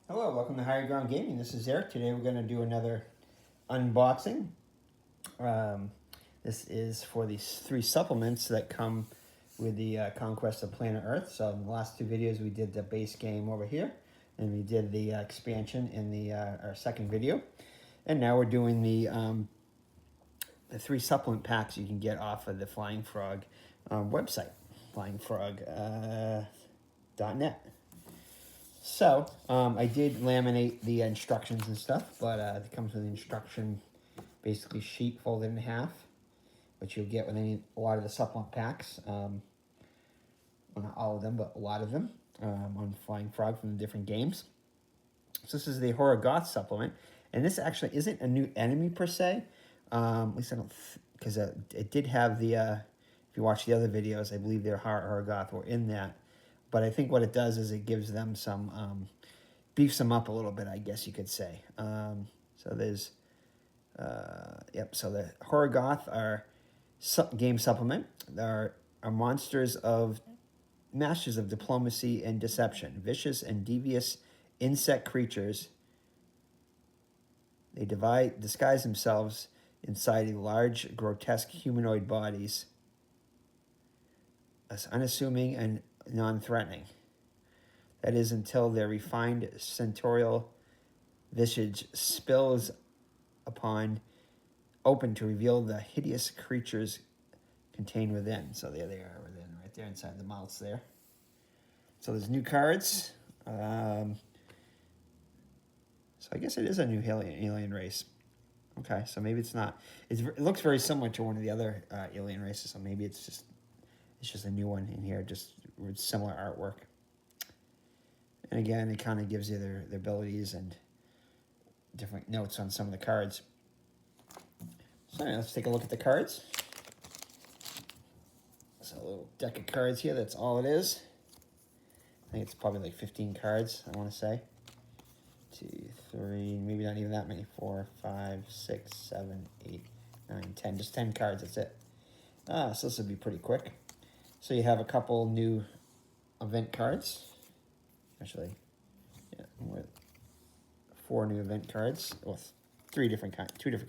Hello, welcome to Higher Ground Gaming. This is Eric. Today we're going to do another unboxing. This is for these 3 supplements that come with the Conquest of Planet Earth. So in the last 2 videos we did the base game over here, and we did the expansion in the our second video. And now we're doing the 3 supplement packs you can get off of the Flying Frog website, flyingfrog.net. So, I did laminate the instructions and stuff, but it comes with an instruction, basically sheet folded in half, which you'll get with a lot of the supplement packs. Well, not all of them, but a lot of them on Flying Frog from the different games. So this is the Hora Goth supplement, and this actually isn't a new enemy per se. At least I don't, because it did have the, if you watch the other videos, I believe their Hora Goth were in that. But I think what it does is it gives them some, beefs them up a little bit, I guess you could say. So there's, so the Hora Goth are game supplement. They are masters of diplomacy and deception, vicious and devious insect creatures. They disguise themselves inside large, grotesque humanoid bodies as unassuming and non-threatening. That is until their refined centaurial visage spills open to reveal the hideous creatures contained within. So there they are within, right there inside the mouths there. So there's new cards. So I guess it is a new alien race. Okay, so maybe it's not. It looks very similar to one of the other alien races, so maybe it's just a new one in here, just with similar artwork. And again, it kind of gives you their abilities and different notes on some of the cards. So anyway, let's take a look at the cards. So a little deck of cards here, that's all it is. I think it's probably like 15 cards, I want to say. 2, 3, maybe not even that many. 4, 5, 6, 7, 8, 9, 10. Just 10 cards, that's it. So this will be pretty quick. So you have a couple new event cards. Actually, yeah, 4 new event cards. Well, 2 different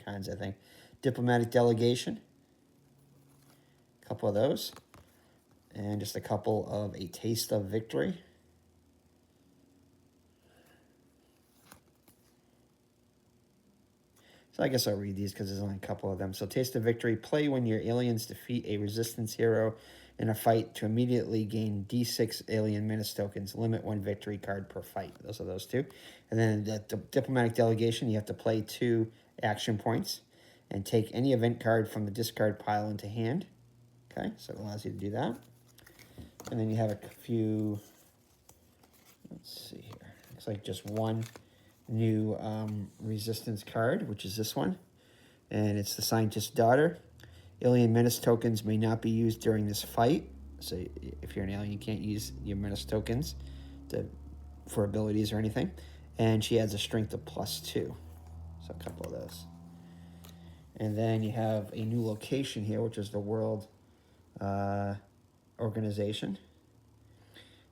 kinds, I think. Diplomatic delegation. A couple of those. And just a couple of a taste of victory. So I guess I'll read these because there's only a couple of them. So taste of victory. Play when your aliens defeat a resistance hero in a fight to immediately gain D6 alien Menace tokens. Limit 1 victory card per fight. Those are those 2. And then the diplomatic delegation, you have to play 2 action points and take any event card from the discard pile into hand. Okay, so it allows you to do that. And then you have a few, let's see here. Looks like just 1 new resistance card, which is this one. And it's the Scientist's Daughter. Alien Menace tokens may not be used during this fight. So if you're an alien, you can't use your Menace tokens for abilities or anything. And she adds a strength of +2. So a couple of those. And then you have a new location here, which is the World Organization.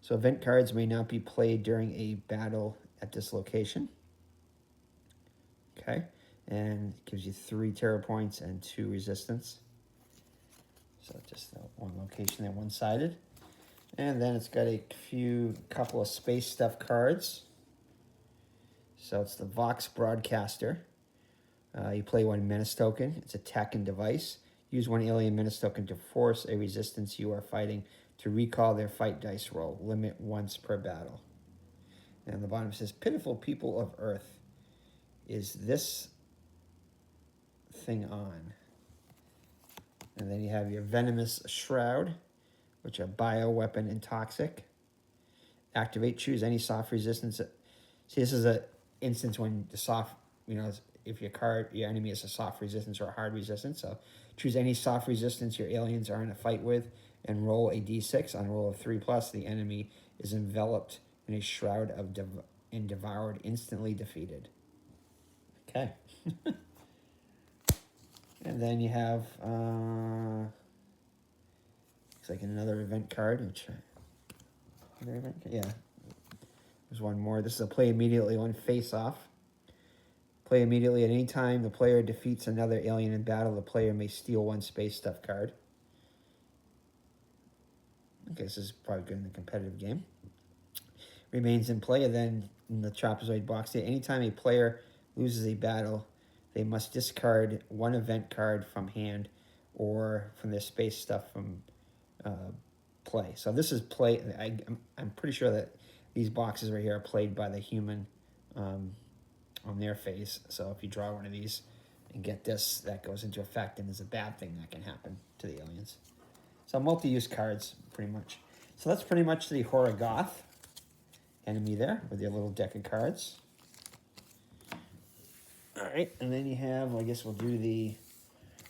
So event cards may not be played during a battle at this location. Okay. And it gives you 3 terror points and 2 resistance. So just one location there, one-sided. And then it's got a couple of space stuff cards. So it's the Vox Broadcaster. You play 1 Menace token. It's a tech and device. Use 1 alien Menace token to force a resistance you are fighting to recall their fight dice roll. Limit once per battle. And the bottom says, pitiful people of Earth, is this thing on? And then you have your Venomous Shroud, which are bioweapon and toxic. Activate, choose any soft resistance. See, this is an instance when the soft, if your enemy is a soft resistance or a hard resistance. So choose any soft resistance your aliens are in a fight with and roll a d6. On a roll of 3+, the enemy is enveloped in a shroud of and devoured, instantly defeated. Okay. And then you have, looks like another event card, which, yeah, There's one more. This is a play immediately one, face off. Play immediately at any time the player defeats another alien in battle, the player may steal one space stuff card. Okay, this is probably good in the competitive game. Remains in play, and then in the trapezoid box, anytime a player loses a battle, they must discard one event card from hand or from their space stuff from play. So this is play. I'm pretty sure that these boxes right here are played by the human on their phase. So if you draw one of these and get this, that goes into effect, and there's a bad thing that can happen to the aliens. So multi-use cards, pretty much. So that's pretty much the Hora Goth enemy there with your little deck of cards. All right, and then you have, I guess we'll do the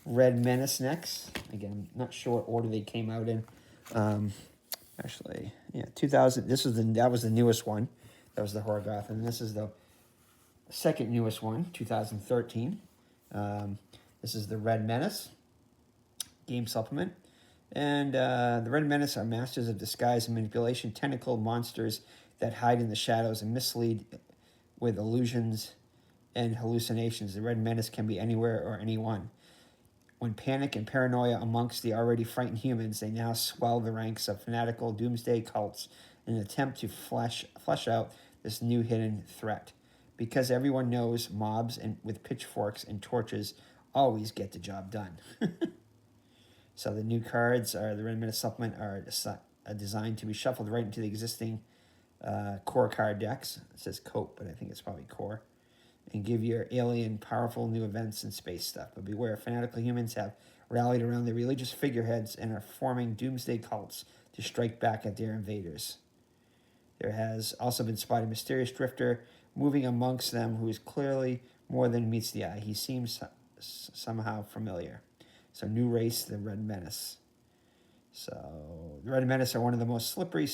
Red Menace next. Again, I'm not sure what order they came out in. Actually, yeah, 2000. That was the newest one. That was the Hora Goth, and this is the second newest one, 2013. This is the Red Menace game supplement. And the Red Menace are masters of disguise and manipulation, tentacle monsters that hide in the shadows and mislead with illusions and hallucinations. The Red Menace can be anywhere or anyone. When panic and paranoia amongst the already frightened humans, they now swell the ranks of fanatical doomsday cults in an attempt to flesh out this new hidden threat. Because everyone knows mobs with pitchforks and torches always get the job done. So the new cards are the Red Menace supplement are designed to be shuffled right into the existing core card decks. It says coat, but I think it's probably core. And give your alien powerful new events and space stuff. But beware, fanatical humans have rallied around their religious figureheads and are forming doomsday cults to strike back at their invaders. There has also been spotted a mysterious drifter moving amongst them who is clearly more than meets the eye. He seems somehow familiar. So new race, the Red Menace. So the Red Menace are one of the most slithery,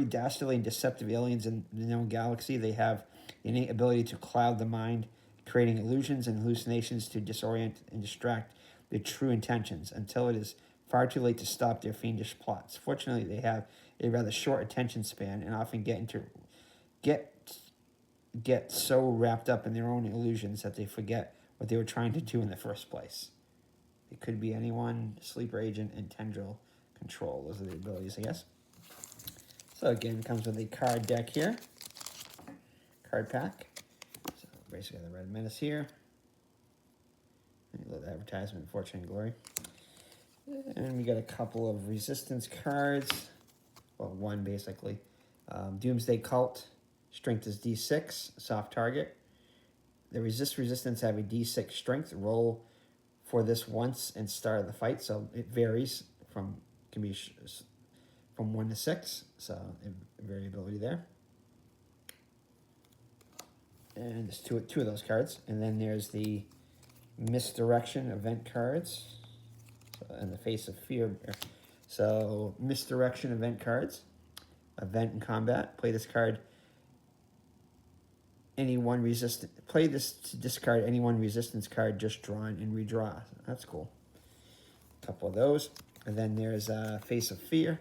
dastardly, and deceptive aliens in the known galaxy. They have the innate ability to cloud the mind, creating illusions and hallucinations to disorient and distract their true intentions until it is far too late to stop their fiendish plots. Fortunately, they have a rather short attention span and often get so wrapped up in their own illusions that they forget what they were trying to do in the first place. It could be anyone, sleeper agent, and tendril control. Those are the abilities, I guess. So again, it comes with a card deck here. Card pack. So basically the Red Menace here. A little advertisement, Fortune and Glory. And we got a couple of resistance cards. Well, one basically. Doomsday Cult. Strength is D6. Soft target. The resistance have a D6 strength. Roll for this once and start the fight. So it varies from 1 to 6. So variability there. And there's two of those cards. And then there's the Misdirection event cards. So, and the Face of Fear. So Misdirection event cards. Event in combat. Play this card. Play this to discard any one resistance card just drawn and redraw. That's cool. A couple of those. And then there's Face of Fear.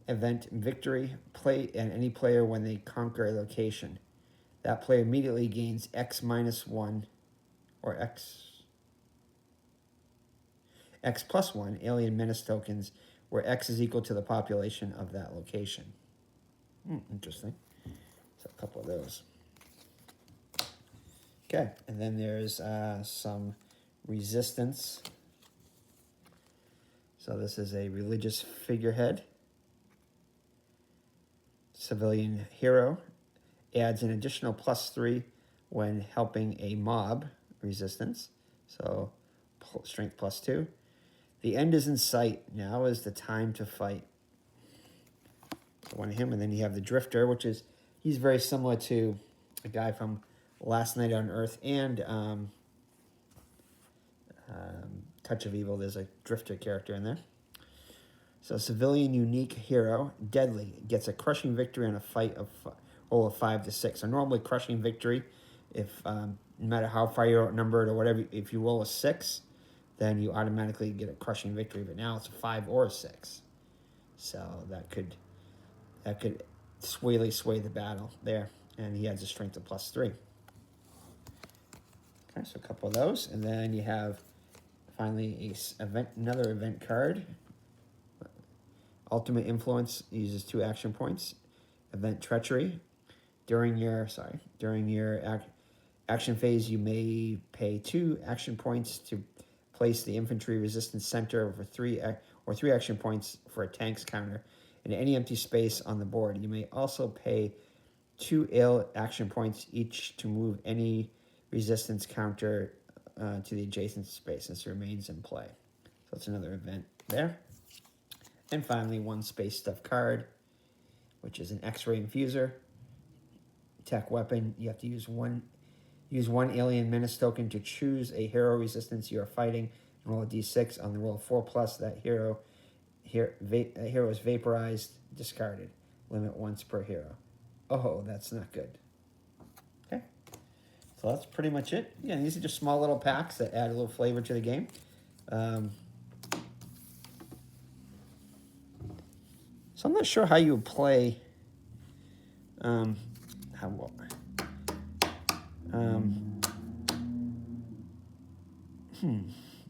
Event Victory. Play and any player when they conquer a location. That player immediately gains X minus 1 or X plus 1 alien menace tokens where X is equal to the population of that location. Interesting. So a couple of those. Okay, and then there's some resistance. So this is a religious figurehead. Civilian hero. Adds an additional +3 when helping a mob resistance. So strength +2. The end is in sight. Now is the time to fight. One of him, and then you have the Drifter, which is, he's very similar to a guy from Last Night on Earth and Touch of Evil. There's a Drifter character in there. So civilian unique hero, deadly, gets a crushing victory on a fight of roll of 5 to 6. So normally crushing victory, if no matter how far you're outnumbered or whatever, if you roll a 6, then you automatically get a crushing victory. But now it's a 5 or a 6. So that could that could sway the battle there. And he has a strength of +3. Okay, so a couple of those. And then you have finally another event card. Ultimate Influence uses 2 action points. Event Treachery. During your action phase, you may pay 2 action points to place the infantry resistance center for 3 action points for a tank's counter in any empty space on the board. You may also pay 2 action points each to move any resistance counter to the adjacent space. This remains in play. So it's another event there. And finally, 1 space stuff card, which is an X-ray infuser. Tech weapon. You have to use one alien menace token to choose a hero resistance you are fighting and roll a d6. On the roll 4+, that hero is vaporized, discarded. Limit once per hero. Oh, that's not good. Okay. So that's pretty much it. Yeah, these are just small little packs that add a little flavor to the game. So I'm not sure how you would play. I'm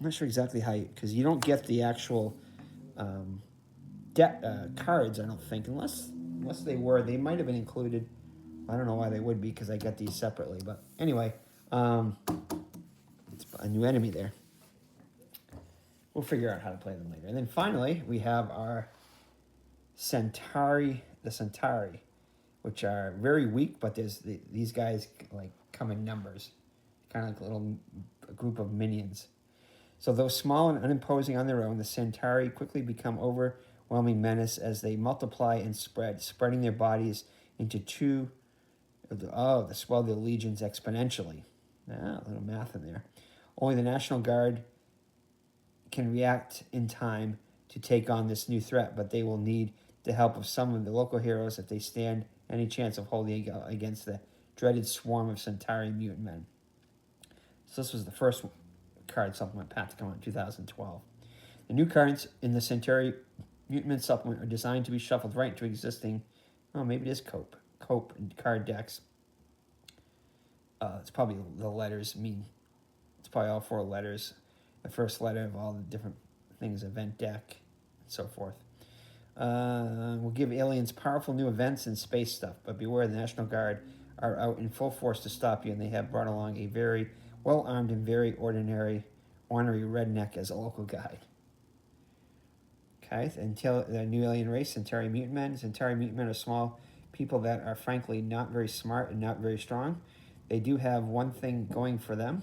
not sure exactly how because you don't get the actual cards, I don't think, unless they might have been included. I don't know why they would be because I get these separately. But anyway, it's a new enemy there. We'll figure out how to play them later. And then finally, we have our Santarri, the Santarri, which are very weak, but these guys like come in numbers, kind of like a group of minions. So though small and unimposing on their own, the Santarri quickly become overwhelming menace as they multiply and spreading their bodies into to swell their legions exponentially. A little math in there. Only the National Guard can react in time to take on this new threat, but they will need the help of some of the local heroes if they stand any chance of holding against the dreaded swarm of Centauri mutant men. So this was the first card supplement pack to come out in 2012. The new cards in the Centauri mutant men supplement are designed to be shuffled right into existing, maybe it is Cope card decks. It's probably the letters mean, it's probably all 4 letters. The first letter of all the different things, event deck, and so forth. Will give aliens powerful new events and space stuff, but beware, the National Guard are out in full force to stop you, and they have brought along a very well-armed and very ornery redneck as a local guide. Okay, until the new alien race, Centauri mutant men. Centauri mutant men are small people that are frankly not very smart and not very strong. They do have one thing going for them,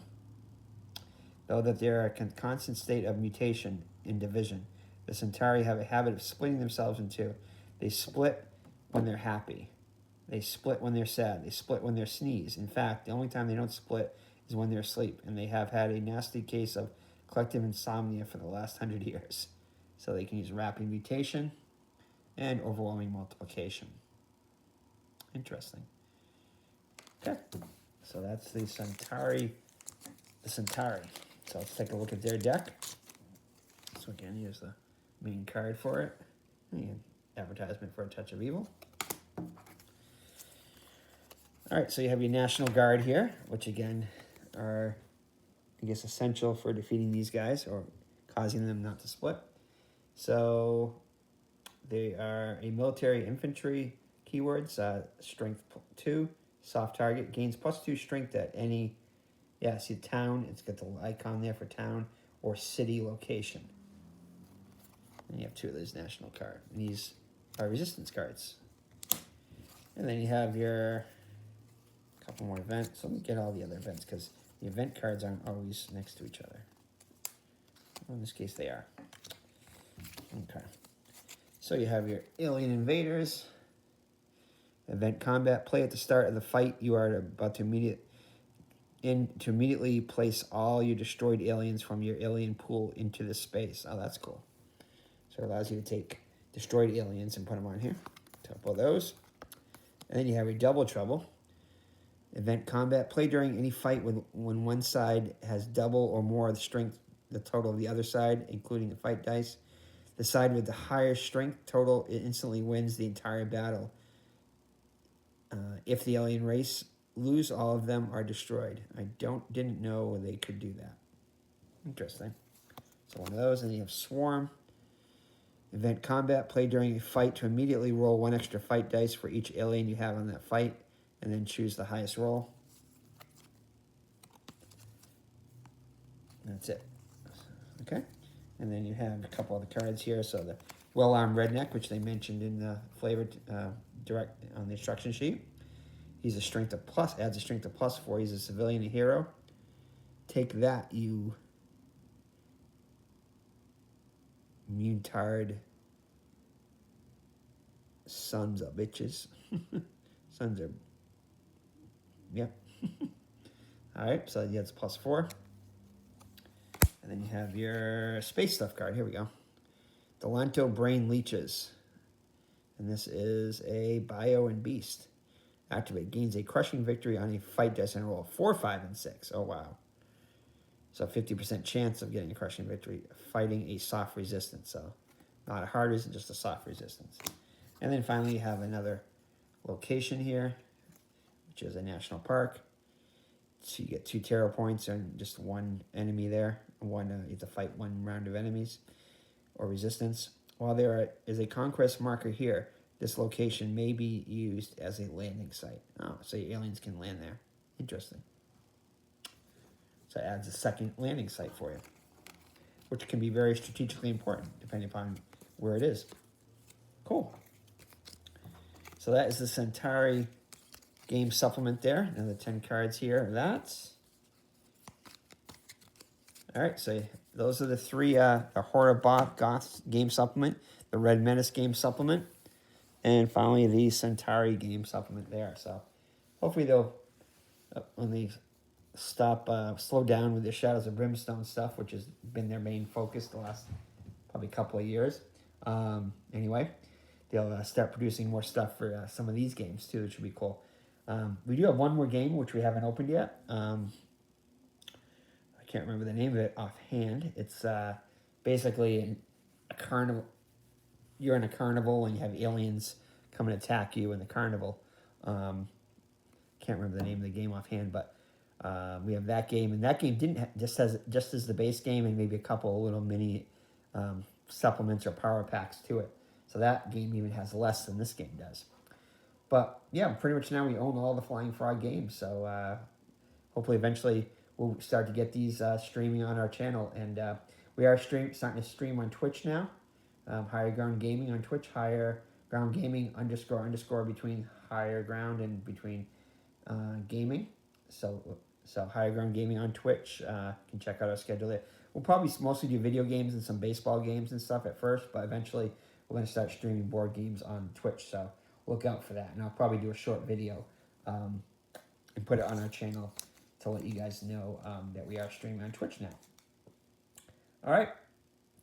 though, that they're a constant state of mutation and division. The Centauri have a habit of splitting themselves in 2. They split when they're happy. They split when they're sad. They split when they're sneeze. In fact, the only time they don't split is when they're asleep, and they have had a nasty case of collective insomnia for the last 100 years. So they can use rapid mutation and overwhelming multiplication. Interesting. Okay, so that's the Santarri. So let's take a look at their deck. So again, here's the main card for it. And advertisement for A Touch of Evil. All right, so you have your National Guard here, which again are, I guess, essential for defeating these guys or causing them not to split. So they are a military infantry keywords, strength 2, soft target, gains +2 strength at any, see the town, it's got the icon there for town or city location. And you have 2 of those national cards. And these are resistance cards. And then you have your couple more events. So let me get all the other events because the event cards aren't always next to each other. Well, in this case, they are. Okay. So you have your alien invaders. Event combat. Play at the start of the fight. You are about to immediately place all your destroyed aliens from your alien pool into the space. Oh, that's cool. So it allows you to take destroyed aliens and put them on here. Couple of those. And then you have your double trouble. Event combat. Play during any fight when one side has double or more of the strength, the total of the other side, including the fight dice. The side with the higher strength total instantly wins the entire battle. If the alien race lose, all of them are destroyed. I didn't know they could do that. Interesting. So one of those, and then you have Swarm. Event combat. Play during a fight to immediately roll 1 extra fight dice for each alien you have on that fight, and then choose the highest roll. That's it. Okay. And then you have a couple other cards here. So the Well-Armed Redneck, which they mentioned in the flavor direct on the instruction sheet. He's a strength of plus, adds a strength of +4. He's a civilian, a hero. Take that, you mutard sons of bitches. Sons are, yep. All right, so yeah, it's +4. And then you have your space stuff card. Here we go. Delanto Brain Leeches. And this is a Bio and Beast. Activate. Gains a crushing victory on a fight dice and roll 4, 5, and 6. Oh, wow. So 50% chance of getting a crushing victory. Fighting a soft resistance. So not a hard resistance, just a soft resistance. And then finally you have another location here, which is a national park. So you get 2 terror points and just 1 enemy there. You have to fight 1 round of enemies or resistance. While there is a conquest marker here, this location may be used as a landing site. Oh, so your aliens can land there. Interesting. So it adds a second landing site for you, which can be very strategically important depending upon where it is. Cool. So that is the Santarri game supplement there. Another 10 cards here. That's all right. So those are the 3: the Hora Goth game supplement, the Red Menace game supplement, and finally the Santarri game supplement there. So hopefully they'll when they slow down with the Shadows of Brimstone stuff, which has been their main focus the last probably couple of years. Anyway, they'll start producing more stuff for some of these games too, which would be cool. We do have one more game which we haven't opened yet. I can't remember the name of it offhand. It's basically a carnival. You're in a carnival and you have aliens come and attack you in the carnival. Can't remember the name of the game offhand, but we have that game, and that game just as the base game and maybe a couple of little mini supplements or power packs to it. So that game even has less than this game does. But yeah, pretty much now we own all the Flying Frog games. So hopefully eventually we'll start to get these streaming on our channel. And we are starting to stream on Twitch now. Higher Ground Gaming on Twitch. Higher Ground Gaming _ between Higher Ground and between gaming. So Higher Ground Gaming on Twitch. You can check out our schedule there. We'll probably mostly do video games and some baseball games and stuff at first, but eventually we're going to start streaming board games on Twitch. So look out for that. And I'll probably do a short video and put it on our channel to let you guys know that we are streaming on Twitch now. All right.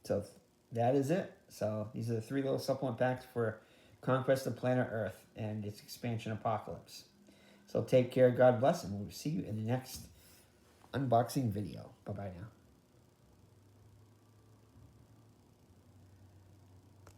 So that is it. So these are the 3 little supplement packs for Conquest of Planet Earth and its expansion Apocalypse. So take care, God bless, and we'll see you in the next unboxing video. Bye-bye now.